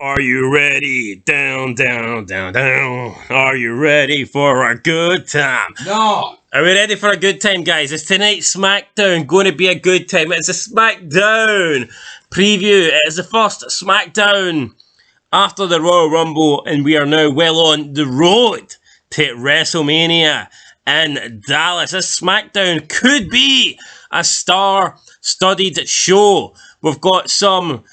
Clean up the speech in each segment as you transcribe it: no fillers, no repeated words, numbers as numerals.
Are you ready? Down, down, down, down. Are you ready for a good time? No! Are we ready for a good time, guys? Is tonight's SmackDown going to be a good time? It's a SmackDown preview. It is the first SmackDown after the Royal Rumble, and we are now well on the road to WrestleMania in Dallas. This SmackDown could be a star-studded show. We've got some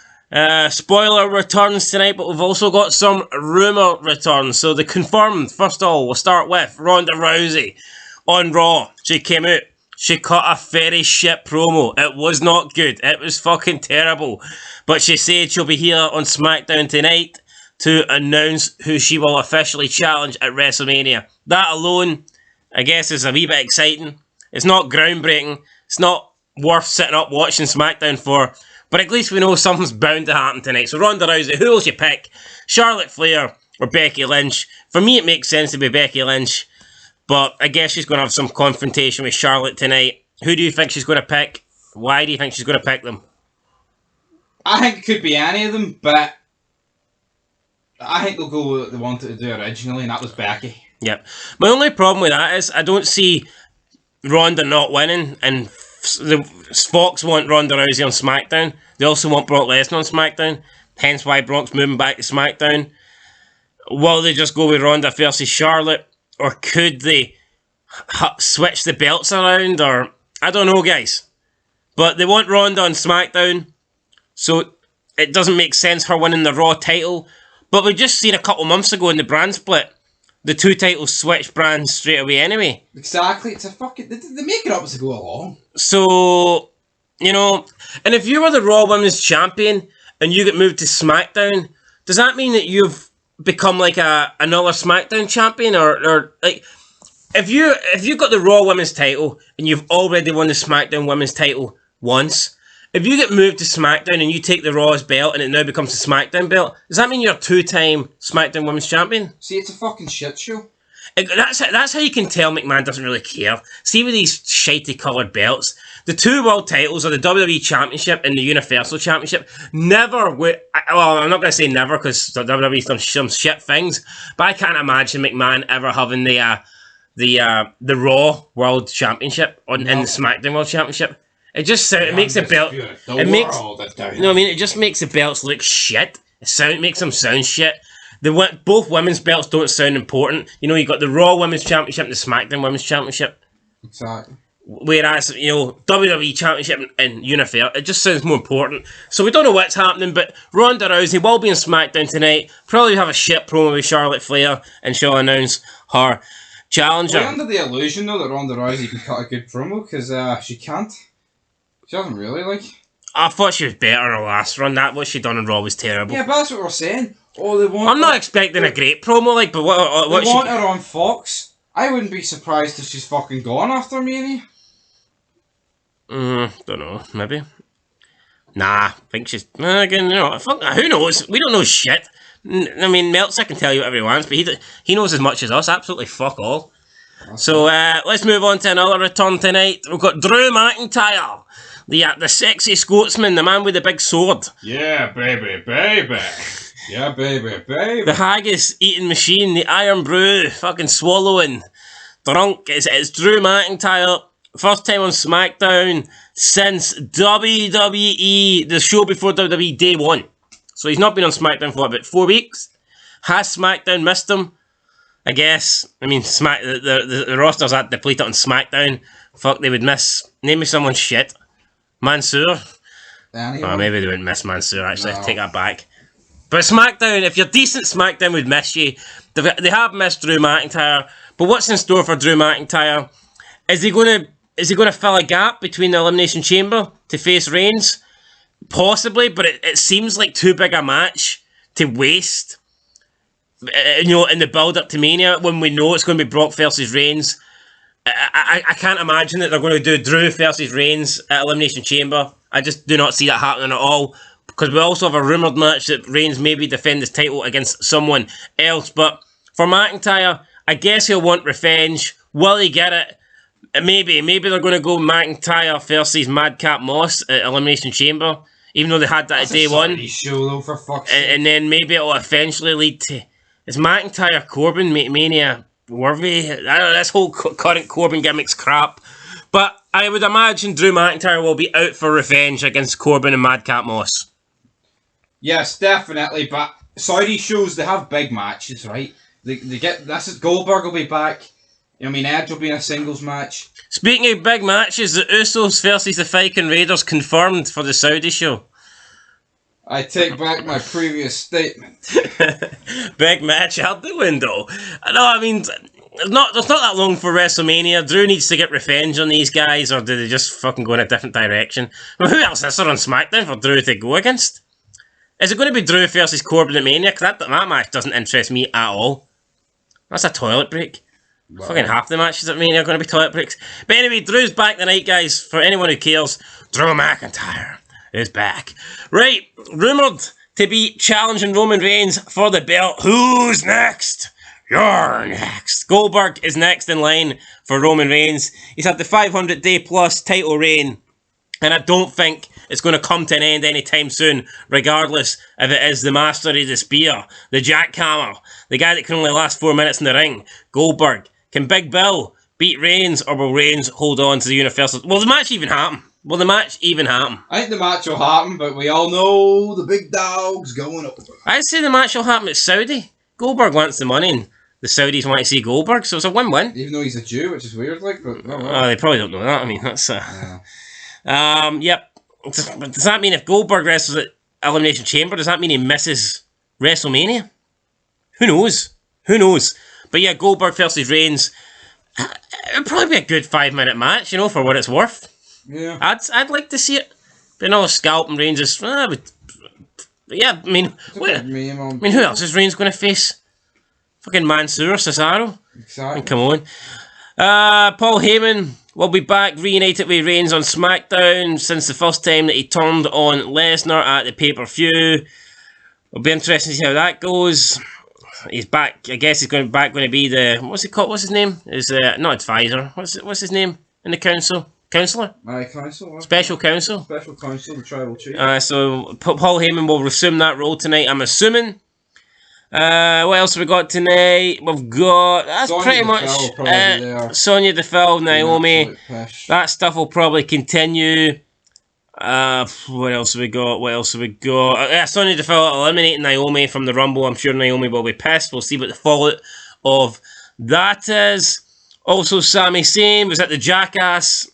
spoiler returns tonight, but we've also got some rumour returns. So the confirmed, first of all, we'll start with Ronda Rousey on Raw. She came out, she cut a very shit promo. It was not good, it was fucking terrible. But she said she'll be here on SmackDown tonight to announce who she will officially challenge at WrestleMania. That alone, I guess, is a wee bit exciting. It's not groundbreaking, it's not worth sitting up watching SmackDown for, but at least we know something's bound to happen tonight. So Ronda Rousey, who will you pick? Charlotte Flair or Becky Lynch? For me, it makes sense to be Becky Lynch, but I guess she's going to have some confrontation with Charlotte tonight. Who do you think she's going to pick? Why do you think she's going to pick them? I think it could be any of them, but I think they'll go with what they wanted to do originally, and that was Becky. Yep. My only problem with that is I don't see Ronda not winning, and the Fox want Ronda Rousey on SmackDown. They also want Brock Lesnar on SmackDown. Hence why Brock's moving back to SmackDown. Will they just go with Ronda versus Charlotte? Or could they switch the belts around? Or I don't know, guys. But they want Ronda on SmackDown. So it doesn't make sense her winning the Raw title. But we just seen a couple months ago in the brand split, the two titles switched brands straight away anyway. Exactly. It's a fucking... They make it up as they go along. So, you know, and if you were the Raw Women's Champion and you get moved to SmackDown, does that mean that you've become like another SmackDown champion? Or like, if you got the Raw Women's title and you've already won the SmackDown Women's title once, if you get moved to SmackDown and you take the Raw's belt and it now becomes the SmackDown belt, does that mean you're a two-time SmackDown Women's Champion? See, it's a fucking shit show. That's how you can tell McMahon doesn't really care. See with these shitey coloured belts, the two world titles are the WWE Championship and the Universal Championship. Never would, well, I'm not going to say never because WWE's done some shit things, but I can't imagine McMahon ever having the Raw World Championship in the SmackDown World Championship. It just it makes the belt. It just makes the belts look shit. It makes them sound shit. Both women's belts don't sound important. You know, you got the Raw Women's Championship and the SmackDown Women's Championship. Exactly. Whereas, you know, WWE Championship and Universal, it just sounds more important. So we don't know what's happening, but Ronda Rousey will be in SmackDown tonight. Probably have a shit promo with Charlotte Flair, and she'll announce her challenger. We're under the illusion, though, that Ronda Rousey can cut a good promo, because she can't. She doesn't really, like... I thought she was better in her last run. What she done in Raw was terrible. Yeah, but that's what we're saying. Oh, they want... I'm not expecting a great promo, like, but what they want her on Fox. I wouldn't be surprised if she's fucking gone after Mania. Don't know, maybe. Nah, I think she's... Again, you know, who knows? We don't know shit. I mean, Meltzer can tell you whatever he wants, but he knows as much as us. Absolutely fuck all. So, let's move on to another return tonight. We've got Drew McIntyre. The sexy Scotsman, the man with the big sword. Yeah, baby, baby. Yeah, baby, baby. The haggis eating machine, the iron brew, fucking swallowing, drunk. It's Drew McIntyre. First time on SmackDown since WWE, the show before WWE Day 1. So he's not been on SmackDown for about 4 weeks. Has SmackDown missed him? I guess. I mean, the rosters are depleted on SmackDown. Fuck, they would miss. Name me someone shit. Mansoor? Oh, maybe they wouldn't miss Mansoor, actually. No. Take that back. But SmackDown, if you're decent, SmackDown would miss you. They have missed Drew McIntyre. But what's in store for Drew McIntyre? Is he going to fill a gap between the Elimination Chamber to face Reigns? Possibly, but it seems like too big a match to waste. You know, in the build-up to Mania, when we know it's going to be Brock versus Reigns. I can't imagine that they're going to do Drew versus Reigns at Elimination Chamber. I just do not see that happening at all. Because we also have a rumoured match that Reigns maybe defend his title against someone else. But for McIntyre, I guess he'll want revenge. Will he get it? Maybe they're going to go McIntyre versus Madcap Moss at Elimination Chamber. even though they had that at day one. Show, though, for fuck's sake. And then maybe it'll eventually lead to... Is McIntyre Corbin Mania worthy? I don't know, this whole current Corbin gimmick's crap. But I would imagine Drew McIntyre will be out for revenge against Corbin and Madcap Moss. Yes, definitely. But Saudi shows, they have big matches, right? They get... This is Goldberg will be back. I mean, Edge will be in a singles match. Speaking of big matches, the Usos versus the Viking Raiders confirmed for the Saudi show. I take back my previous statement. Big match out the window. No, I mean, there's not that long for WrestleMania. Drew needs to get revenge on these guys, or do they just fucking go in a different direction? Well, who else is there on SmackDown for Drew to go against? Is it going to be Drew versus Corbin at Mania? Because that match doesn't interest me at all. That's a toilet break. Wow. Fucking half the matches at Mania are going to be toilet breaks. But anyway, Drew's back tonight, guys. For anyone who cares, Drew McIntyre is back. Right, rumoured to be challenging Roman Reigns for the belt. Who's next? You're next. Goldberg is next in line for Roman Reigns. He's had the 500-day plus title reign, and I don't think it's going to come to an end anytime soon, regardless if it is the master of the spear, the jackhammer, the guy that can only last 4 minutes in the ring, Goldberg. Can Big Bill beat Reigns, or will Reigns hold on to the Universal? Will the match even happen? Will the match even happen? I think the match will happen, but we all know the big dog's going over. I'd say the match will happen at Saudi. Goldberg wants the money, and the Saudis want to see Goldberg, so it's a win-win. Even though he's a Jew, which is weird, like, but... Oh, they probably don't know that. I mean, that's... Yep. Does that mean if Goldberg wrestles at Elimination Chamber, does that mean he misses WrestleMania? Who knows? Who knows? But yeah, Goldberg versus Reigns, it would probably be a good 5-minute match, you know, for what it's worth. Yeah. I'd like to see it. But another scalp and Reigns is... yeah, I mean... who else is Reigns going to face? Fucking Mansoor, Cesaro? Exactly. Come on. Paul Heyman will be back, reunited with Reigns on SmackDown since the first time that he turned on Lesnar at the pay-per-view. It'll be interesting to see how that goes. He's back. I guess he's going to be the... What's he called? What's his name? Is not advisor. What's his name in the council? Counselor? Counsel. Special counsel? Special counsel, the tribal chief. So Paul Heyman will resume that role tonight, I'm assuming. What else have we got tonight? We've got... That's Sonya pretty much... Sonya Deville, Naomi. That stuff will probably continue. What else have we got? Sonya Deville eliminating Naomi from the Rumble. I'm sure Naomi will be pissed. We'll see what the fallout of that is. Also, Sami Zayn was at the Jackass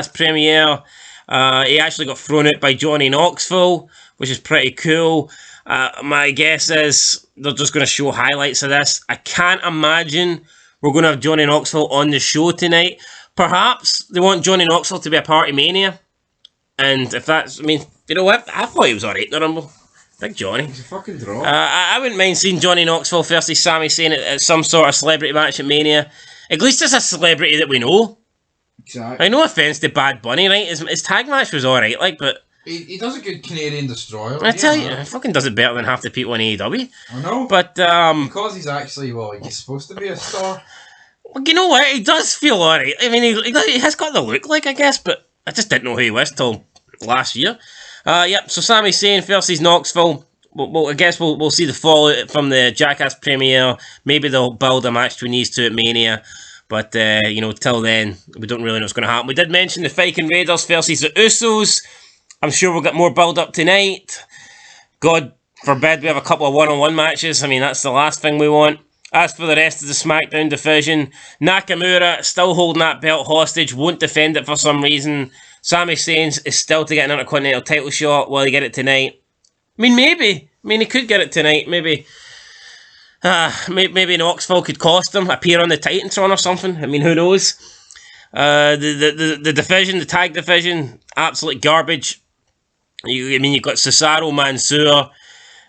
premiere. He actually got thrown out by Johnny Knoxville, which is pretty cool. My guess is they're just going to show highlights of this. I can't imagine we're going to have Johnny Knoxville on the show tonight. Perhaps they want Johnny Knoxville to be a part of Mania. And if that's... I mean, you know what? I thought he was alright in the Rumble. Big Johnny. He's a fucking draw. I wouldn't mind seeing Johnny Knoxville versus Sami Zayn at some sort of celebrity match at Mania. At least it's a celebrity that we know. Exactly. Like, no offence to Bad Bunny, right? His tag match was alright, like, but... He does a good Canadian Destroyer. I tell you, he fucking does it better than half the people in AEW. I know. But, because he's actually, he's supposed to be a star. Well, you know what? He does feel alright. I mean, he has got the look, like, I guess, but I just didn't know who he was till last year. Yep, so Sami Zayn versus Knoxville. I guess we'll see the fallout from the Jackass premiere. Maybe they'll build a match between these two at Mania. But, till then, we don't really know what's going to happen. We did mention the Viking Raiders versus the Usos. I'm sure we'll get more build-up tonight. God forbid we have a couple of one-on-one matches. I mean, that's the last thing we want. As for the rest of the SmackDown division, Nakamura still holding that belt hostage, won't defend it for some reason. Sami Zayn is still to get an Intercontinental title shot. Will he get it tonight? I mean, maybe. I mean, he could get it tonight. Maybe Knoxville could cost him, appear on the Titantron or something. I mean, who knows? The division, the tag division, absolute garbage. You've got Cesaro, Mansoor,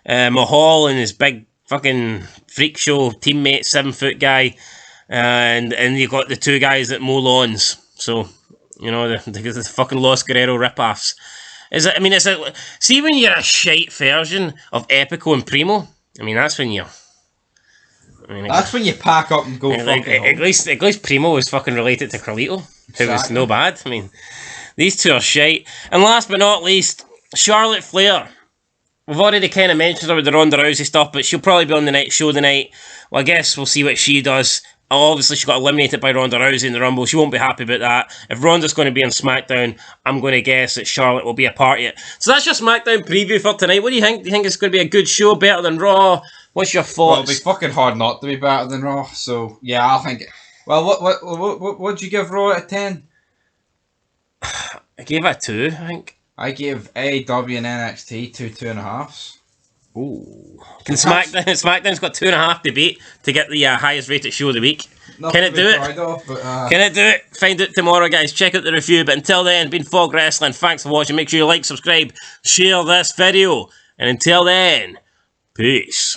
Mahal and his big fucking freak show teammate, 7-foot guy, and you've got the two guys that mow lawns. So, the fucking Los Guerrero ripoffs. See when you're a shite version of Epico and Primo? I mean, that's when that's when you pack up and go fucking home. At least Primo was fucking related to Carlito, who was no bad. I mean, these two are shite. And last but not least, Charlotte Flair. We've already kind of mentioned her with the Ronda Rousey stuff, but she'll probably be on the next show tonight. Well, I guess we'll see what she does. Obviously, she got eliminated by Ronda Rousey in the Rumble. She won't be happy about that. If Ronda's going to be on SmackDown, I'm going to guess that Charlotte will be a part of it. So that's your SmackDown preview for tonight. What do you think? Do you think it's going to be a good show, better than Raw? What's your thoughts? Well, it'll be fucking hard not to be better than Raw. So yeah, I think. Well, what'd you give Raw out of 10? I gave it a 2, I think. I gave AEW and NXT 2.5s. Ooh. Can SmackDown's got 2.5 to beat to get the highest rated show of the week. Can it do it? Can it do it? Find out tomorrow, guys. Check out the review. But until then, been Fog Wrestling. Thanks for watching. Make sure you like, subscribe, share this video. And until then, peace.